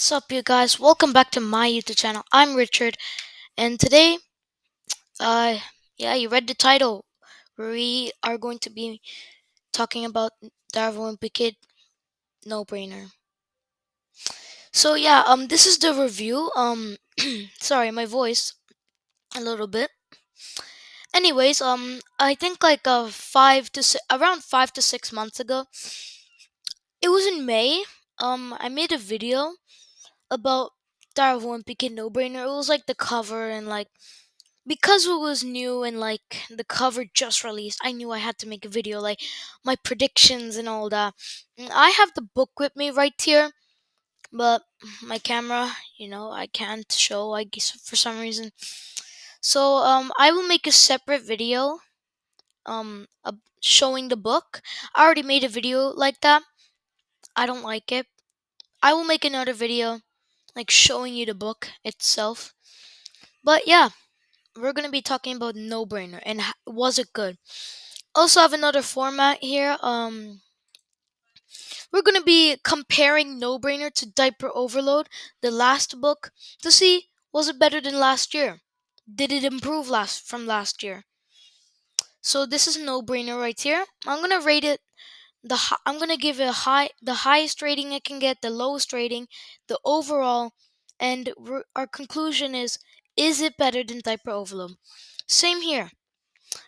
What's up, you guys? Welcome back to my YouTube channel. I'm Richard, and today, uh, yeah, you read the title. We are going to be talking about Darwin Pickett, no brainer. So yeah, this is the review. Sorry, my voice a little bit. Anyways, I think like around 5 to 6 months ago, it was in May. I made a video about Darwin Pickett, no brainer. It was like the cover and like because it was new and like the cover just released, I knew I had to make a video, like my predictions and all that. I have the book with me right here, but my camera, I can't show, I guess, for some reason. So I will make a separate video showing the book. I already made a video like that. I don't like it. I will make another video like showing you the book itself. But yeah, we're gonna be talking about No Brainer and was it good. Also have another format here. We're gonna be comparing No Brainer to Diaper Overload, the last book, to see was it better than last year. Did it improve from last year? So this is No Brainer right here. I'm gonna rate it. I'm gonna give it the highest rating I can get, the lowest rating, the overall, and our conclusion is it better than Diaper Overload? Same here.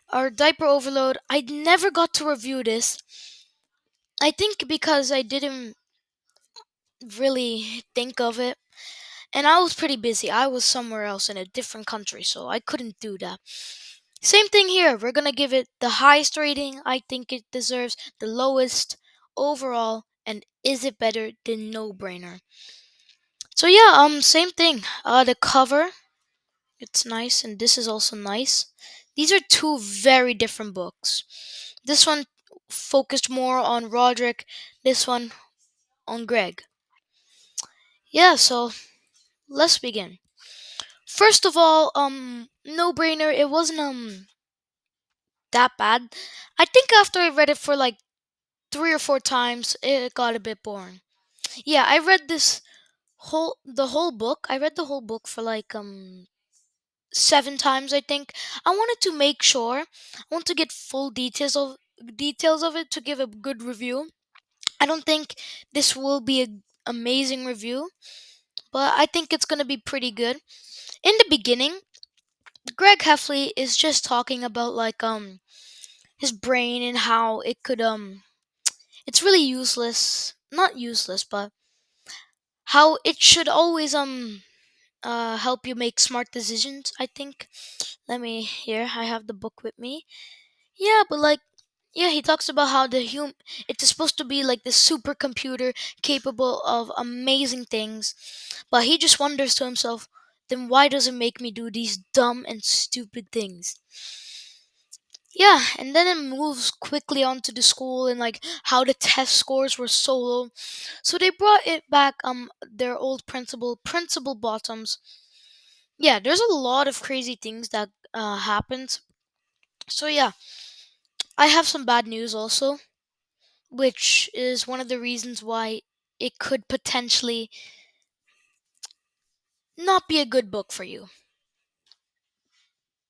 Our Diaper Overload, I never got to review this. I think because I didn't really think of it, and I was pretty busy. I was somewhere else in a different country, so I couldn't do that. Same thing here. We're gonna give it the highest rating I think it deserves, the lowest overall, and is it better than No Brainer? So yeah, same thing. The cover, it's nice, and this is also nice. These are two very different books. This one focused more on Roderick, this one on Greg. Yeah, so let's begin. First of all, No Brainer, it wasn't that bad. I think after I read it for like 3 or 4 times, it got a bit boring. Yeah, I read the whole book. I read the whole book for like 7 times, I think. I wanted to make sure. I want to get full details of it to give a good review. I don't think this will be an amazing review, but I think it's gonna be pretty good. In the beginning, Greg Heffley is just talking about like his brain and how it could it's really useless. Not useless, but how it should always help you make smart decisions, I think. Let me here, I have the book with me. Yeah, but like yeah, he talks about how it's supposed to be like this supercomputer capable of amazing things, but he just wonders to himself, then why does it make me do these dumb and stupid things? Yeah, and then it moves quickly onto the school and like how the test scores were so low. So they brought it back their old principal Bottoms. Yeah, there's a lot of crazy things that happened. So yeah, I have some bad news also, which is one of the reasons why it could potentially not be a good book for you.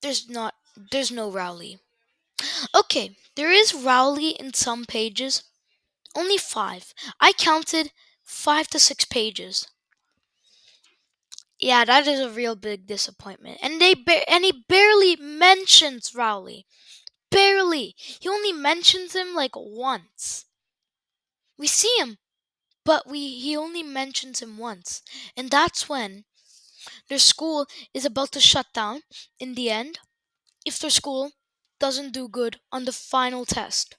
There's no Rowley. Okay, there is Rowley in some pages. Only five. I counted 5 to 6 pages. Yeah, that is a real big disappointment. And and he barely mentions Rowley. Barely. He only mentions him like once. We see him, but he only mentions him once. And that's when their school is about to shut down in the end if their school doesn't do good on the final test.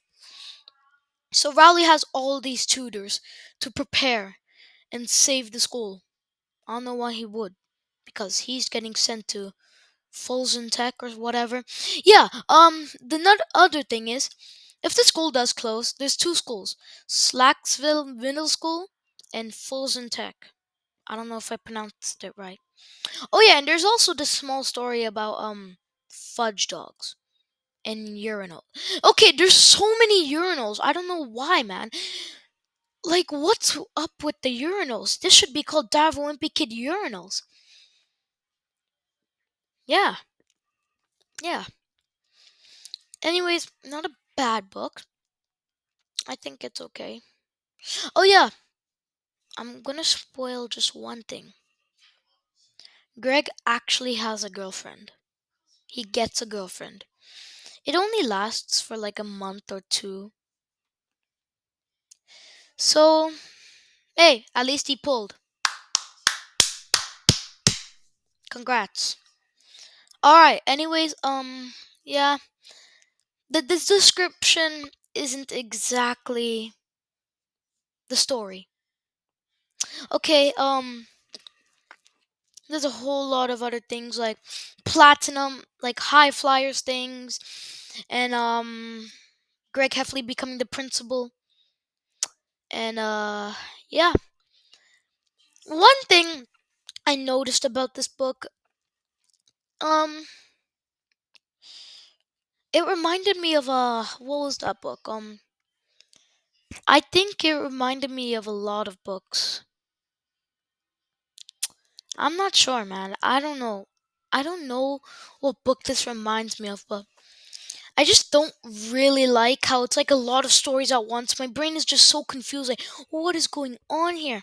So Rowley has all these tutors to prepare and save the school. I don't know why he would, because he's getting sent to Folsom Tech or whatever. Yeah. The other thing is, if the school does close, there's two schools: Slacksville Middle School and Folsom Tech. I don't know if I pronounced it right. Oh yeah, and there's also this small story about fudge dogs and urinal. Okay, there's so many urinals. I don't know why, man. Like, what's up with the urinals? This should be called Dive Wimpy Kid Urinals. Yeah, yeah. Anyways, not a bad book. I think it's okay. Oh, yeah. I'm gonna spoil just one thing. Greg actually has a girlfriend. He gets a girlfriend. It only lasts for like a month or two. So, hey, at least he pulled. Congrats. Alright, anyways, yeah. This description isn't exactly the story. Okay, there's a whole lot of other things like platinum, like high flyers things, and Greg Heffley becoming the principal, and yeah. One thing I noticed about this book, um, it reminded me of what was that book? I think it reminded me of a lot of books. I'm not sure, man. I don't know. I don't know what book this reminds me of, but I just don't really like how it's like a lot of stories at once. My brain is just so confused. Like, what is going on here?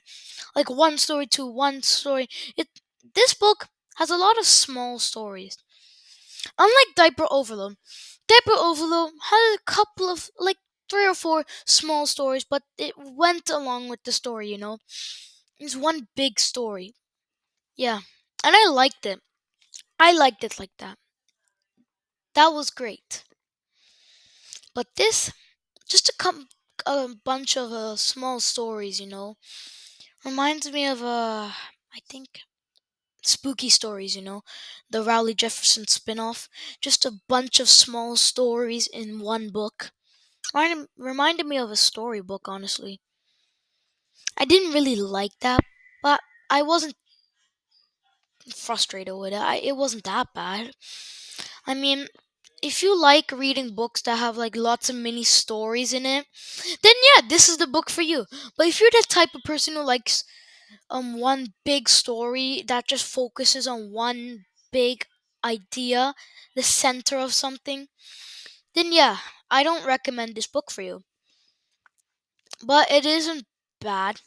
Like one story to one story. It This book has a lot of small stories. Unlike Diaper Overload, Diaper Overload had a couple of like three or four small stories, but it went along with the story. It's one big story. Yeah, and I liked it. I liked it like that. That was great. But this, just a bunch of small stories, reminds me of I think spooky stories. The Rowley Jefferson spin-off. Just a bunch of small stories in one book. Reminded me of a storybook, honestly. I didn't really like that, but I wasn't frustrated with it. It wasn't that bad. I mean, if you like reading books that have like lots of mini stories in it, then yeah, this is the book for you. But if you're the type of person who likes one big story that just focuses on one big idea, the center of something, then yeah, I don't recommend this book for you. But it isn't bad.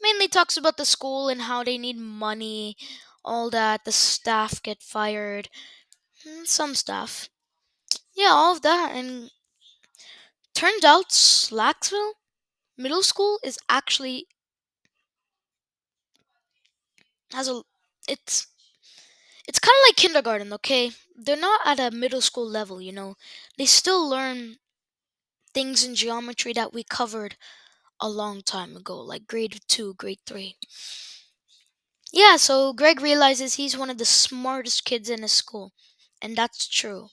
Mainly talks about the school and how they need money, all that, the staff get fired, some stuff. Yeah, all of that. And turns out Slacksville Middle School is actually has a it's it's kind of like kindergarten, okay? They're not at a middle school level. They still learn things in geometry that we covered a long time ago, like grade 2, grade 3. Yeah, so Greg realizes he's one of the smartest kids in his school, and that's true.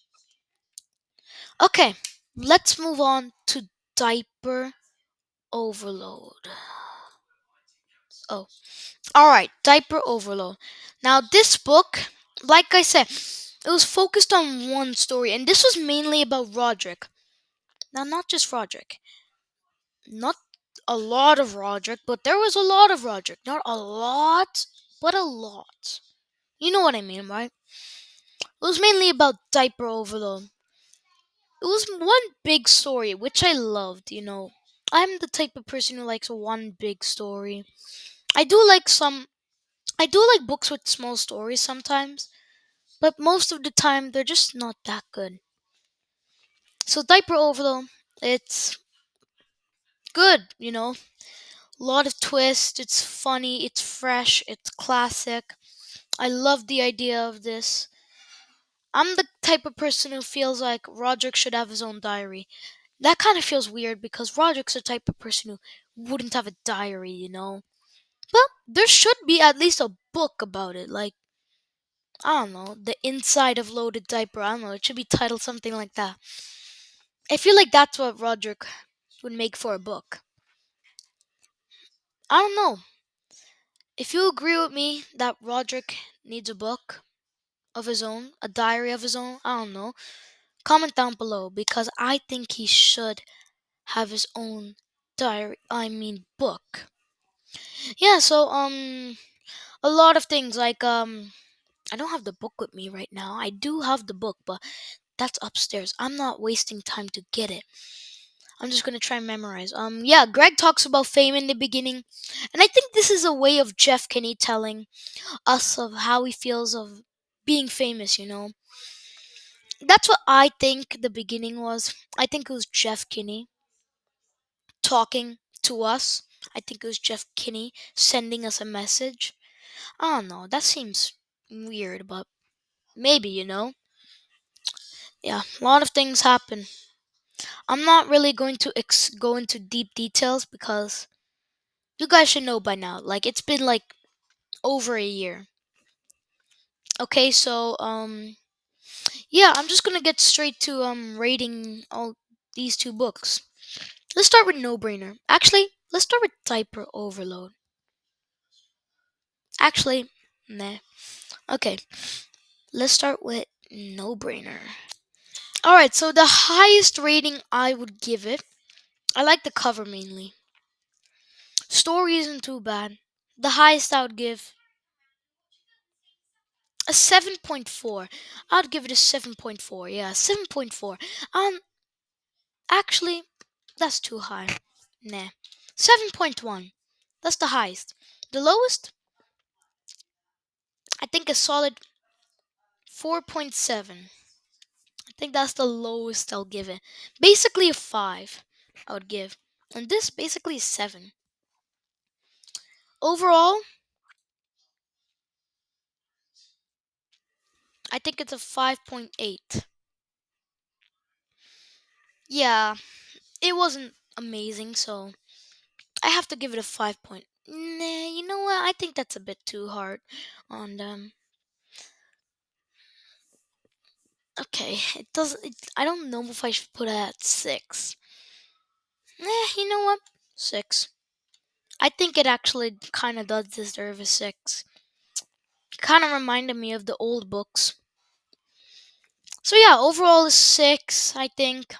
Okay, let's move on to diaper overload. Oh, all right, diaper overload. Now, this book, like I said, it was focused on one story, and this was mainly about Roderick. Now, not just Roderick, not a lot of Roderick, but there was a lot of Roderick. Not a lot, but a lot. You know what I mean, right? It was mainly about diaper overload. It was one big story, which I loved. I'm the type of person who likes one big story. I do like some I do like books with small stories sometimes, but most of the time they're just not that good. So Diaper Overload, it's good. A lot of twists, it's funny, it's fresh, it's classic. I love the idea of this. I'm the type of person who feels like Roderick should have his own diary. That kind of feels weird because Roderick's the type of person who wouldn't have a diary. But there should be at least a book about it. Like, I don't know, the inside of Loaded Diaper. I don't know, it should be titled something like that. I feel like that's what Roderick would make for a book. I don't know. If you agree with me that Roderick needs a book of his own, a diary of his own, I don't know, comment down below because I think he should have his own Diary, I mean book. Yeah, so a lot of things like I don't have the book with me right now. I do have the book, but that's upstairs. I'm not wasting time to get it. I'm just gonna try and memorize. Yeah, Greg talks about fame in the beginning, and I think this is a way of Jeff Kinney telling us of how he feels of being famous. That's what I think the beginning was. I think it was Jeff Kinney talking to us. I think it was Jeff Kinney sending us a message. I don't know. That seems weird, but maybe. Yeah, a lot of things happen. I'm not really going to go into deep details because you guys should know by now. Like it's been like over a year. Okay, so yeah, I'm just gonna get straight to rating all these two books. Let's start with No Brainer. Actually, let's start with Diaper Overload. Actually, nah. Okay, let's start with No Brainer. All right, so the highest rating I would give it. I like the cover mainly. Story isn't too bad. The highest I would give a 7.4. I'd give it a 7.4. Yeah, 7.4. Um, actually, that's too high. Nah. 7.1. That's the highest. The lowest, I think a solid 4.7. I think that's the lowest I'll give it. Basically a 5 I would give. And this basically is 7. Overall, I think it's a 5.8. Yeah, it wasn't amazing, so I have to give it a 5 point. Nah, you know what? I think that's a bit too hard on them. Okay, it doesn't. I don't know if I should put it at 6. You know what? 6. I think it actually kind of does deserve a 6. Kind of reminded me of the old books. So yeah, overall is 6, I think.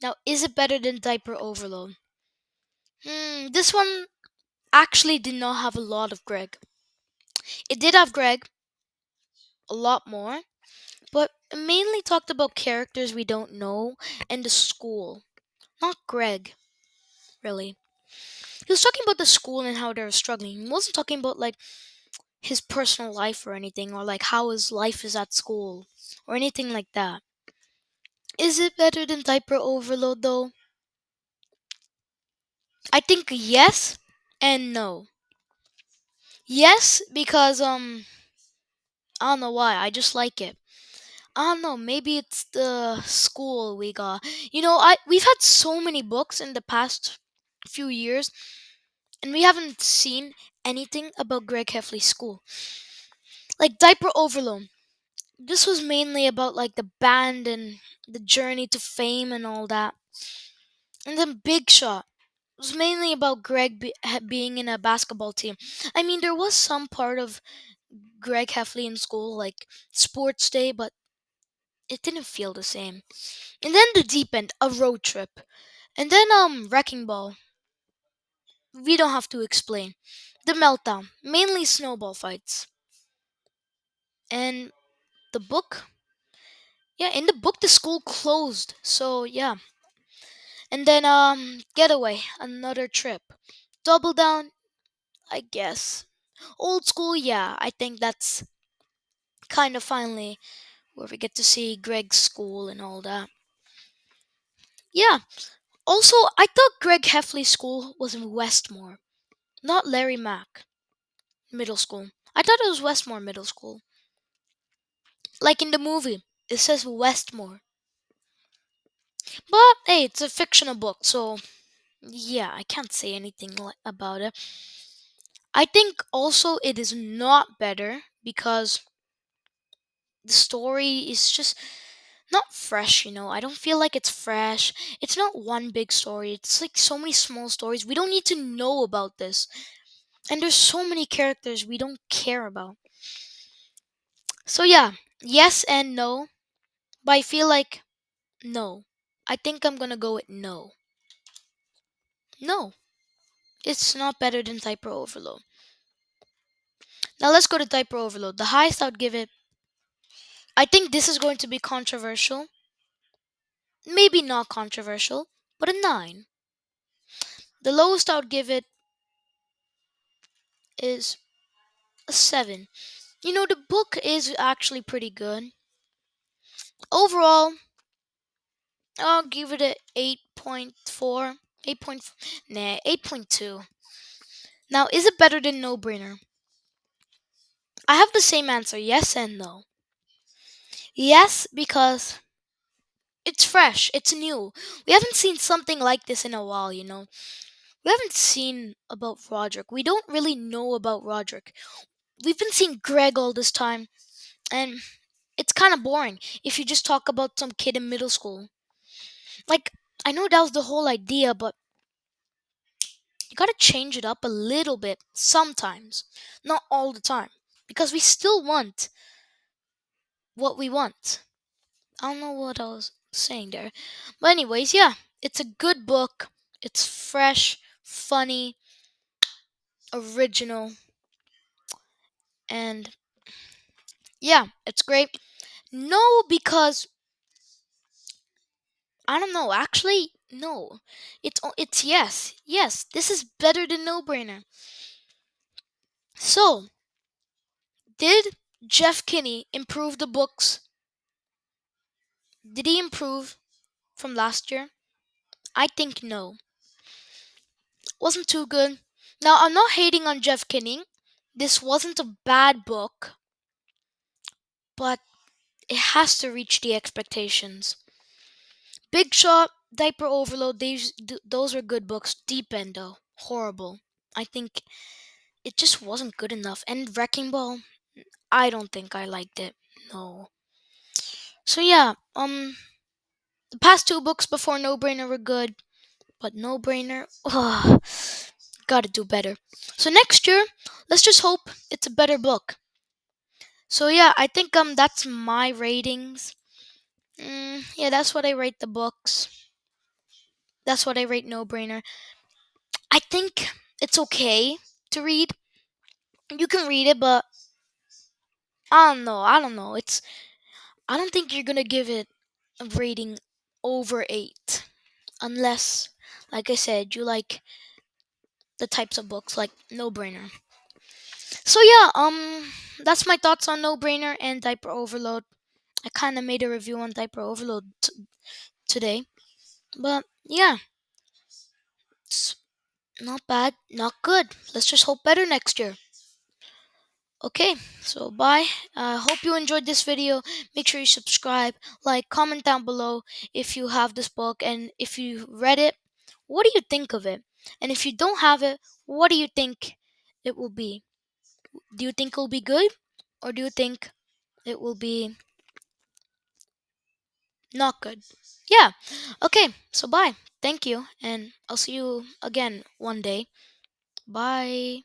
Now, is it better than Diaper Overload? This one actually did not have a lot of Greg. It did have Greg a lot more, but it mainly talked about characters we don't know and the school. Not Greg, really. He was talking about the school and how they were struggling. He wasn't talking about like his personal life or anything, or like how his life is at school, or anything like that. Is it better than Diaper Overload though? I think yes and no. Yes, because I don't know why. I just like it. I don't know. Maybe it's the school we got. We've had so many books in the past few years, and we haven't seen anything about Greg Heffley's school. Like Diaper Overload. This was mainly about like the band and the journey to fame and all that. And then Big Shot was mainly about Greg being in a basketball team. I mean, there was some part of Greg Heffley in school, like sports day, but it didn't feel the same. And then the deep end, a road trip. And then Wrecking Ball. We don't have to explain. The meltdown, mainly snowball fights. And the book, yeah, in the book the school closed. So yeah. And then Getaway, another trip. Double Down, I guess. Old School, yeah, I think that's kind of finally where we get to see Greg's school and all that. Yeah. Also, I thought Greg Heffley's school was in Westmore, not Larry Mack Middle School. I thought it was Westmore Middle School. Like in the movie, it says Westmore. But hey, it's a fictional book, so yeah, I can't say anything about it. I think also it is not better because the story is just not fresh. I don't feel like it's fresh. It's not one big story. It's like so many small stories. We don't need to know about this. And there's so many characters we don't care about. So yeah, yes and no. But I feel like no. I think I'm gonna go with no. No, it's not better than Diaper Overload. Now let's go to Diaper Overload. The highest I would give it, I think this is going to be controversial. Maybe not controversial, but a 9. The lowest I would give it is a 7. You know, the book is actually pretty good. Overall, I'll give it a 8.4. 8. Nah, 8.2. Now, is it better than No Brainer? I have the same answer, yes and no. Yes, because it's fresh, it's new. We haven't seen something like this in a while, you know. We haven't seen about Roderick. We don't really know about Roderick. We've been seeing Greg all this time, and it's kind of boring if you just talk about some kid in middle school. Like, I know that was the whole idea, but you gotta change it up a little bit sometimes, not all the time, because we still want what we want. I don't know what I was saying there. But, anyways, yeah, it's a good book. It's fresh, funny, original, and yeah, it's great. No, because I don't know. Actually, no. It's yes. Yes, this is better than No Brainer. So, did Jeff Kinney improve the books? Did he improve from last year? I think no. Wasn't too good. Now, I'm not hating on Jeff Kinney. This wasn't a bad book, but it has to reach the expectations. Big Shot, Diaper Overload, those were good books. Deep End, though, horrible. I think it just wasn't good enough. And Wrecking Ball, I don't think I liked it. No. So yeah, the past two books before No Brainer were good, but No Brainer, gotta do better. So next year, let's just hope it's a better book. So yeah, I think that's my ratings. Yeah, that's what I rate the books. That's what I rate No Brainer. I think it's okay to read. You can read it, but I don't know. I don't know. I don't think you're gonna give it a rating over 8 unless, like I said, you like the types of books like No Brainer. So yeah, that's my thoughts on No Brainer and Diaper Overload. I kind of made a review on Diaper Overload today, but yeah, it's not bad, not good. Let's just hope better next year. Okay, so bye. I hope you enjoyed this video. Make sure you subscribe, like, comment down below if you have this book and if you read it, what do you think of it? And if you don't have it, what do you think it will be? Do you think it will be good or do you think it will be not good? Yeah. Okay, so bye. Thank you and I'll see you again one day. Bye.